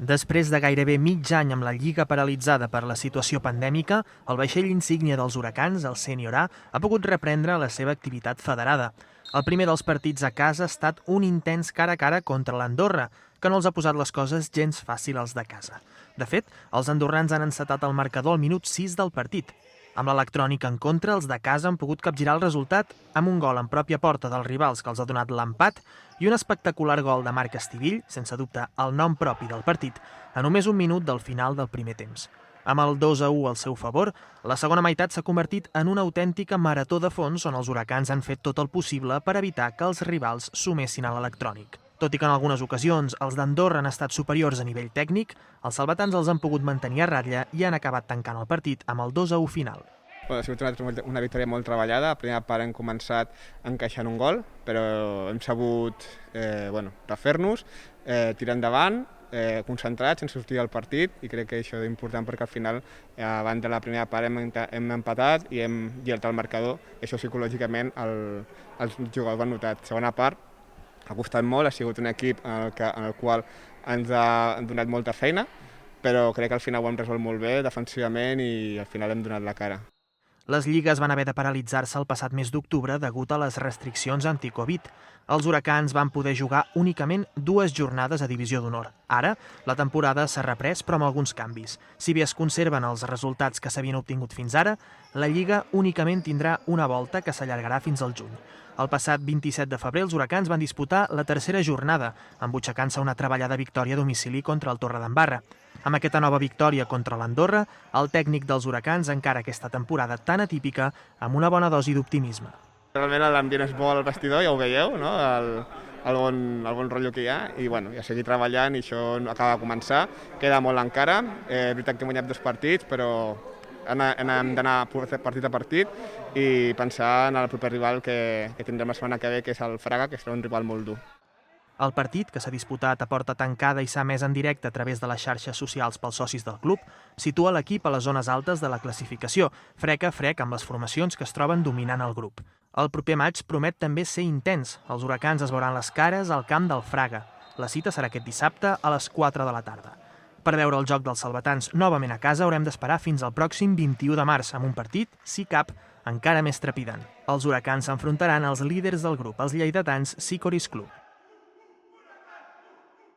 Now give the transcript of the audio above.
Després de gairebé mig any amb la Lliga paralitzada per la situació pandèmica, el vaixell insígnia dels huracans, el Sènior A, ha pogut reprendre la seva activitat federada. El primer dels partits a casa ha estat un intens cara a cara contra l'Andorra, que no els ha posat les coses gens fàcil als de casa. De fet, els andorrans han encetat el marcador al minut 6 del partit. Amb l'electrònica en contra, els de casa han pogut capgirar el resultat amb un gol en pròpia porta dels rivals que els ha donat l'empat i un espectacular gol de Marc Estivill, sense dubte el nom propi del partit, a només un minut del final del primer temps. Amb el 2-1 al seu favor, la segona meitat s'ha convertit en una autèntica marató de fons on els huracans han fet tot el possible per evitar que els rivals sumessin a l'electrònic. Tot i que en algunes ocasions els d'Andorra han estat superiors a nivell tècnic, els salvatans els han pogut mantenir a ratlla i han acabat tancant el partit amb el 2-1 final. Ha sigut una victòria molt treballada. A la primera part hem començat encaixant un gol, però hem sabut refer-nos, tirar endavant, concentrats, sense sortir del partit, i crec que això és important perquè al final, abans de la primera part, hem empatat i hem girat el marcador. Això psicològicament els jugadors ho han notat. Segona part, ha costat molt, ha sigut un equip en el qual ens ha donat molta feina, però crec que al final ho hem resolt molt bé defensivament i al final hem donat la cara. Les lligues van haver de paralitzar-se el passat mes d'octubre degut a les restriccions anti-Covid. Els huracans van poder jugar únicament 2 jornades a Divisió d'Honor. Ara, la temporada s'ha reprès, però amb alguns canvis. Si bé es conserven els resultats que s'havien obtingut fins ara, la Lliga únicament tindrà una volta que s'allargarà fins al juny. El passat 27 de febrer, els huracans van disputar la tercera jornada, embutxacant-se una treballada victòria a domicili contra el Torredembarra. Amb aquesta nova victòria contra l'Andorra, el tècnic dels huracans encara aquesta temporada tan atípica amb una bona dosi d'optimisme. Realment l'ambient és bo al vestidor, ja ho veieu, no? El bon rotllo que hi ha, i a seguir treballant, i això acaba de començar. Queda molt encara, és veritat que hem guanyat 2 partits, però hem d'anar partit a partit i pensar en el proper rival que tindrem la setmana que ve, que és el Fraga, que serà un rival molt dur. El partit, que s'ha disputat a porta tancada i s'ha emès en directe a través de les xarxes socials pels socis del club, situa l'equip a les zones altes de la classificació, frec a frec amb les formacions que es troben dominant el grup. El proper maig promet també ser intens. Els huracans es veuran les cares al camp del Fraga. La cita serà aquest dissabte a les 4 de la tarda. Per veure el joc dels salvatans novament a casa haurem d'esperar fins al pròxim 21 de març, amb un partit, si cap, encara més trepidant. Els huracans s'enfrontaran als líders del grup, els lleidatans Sikoris Club.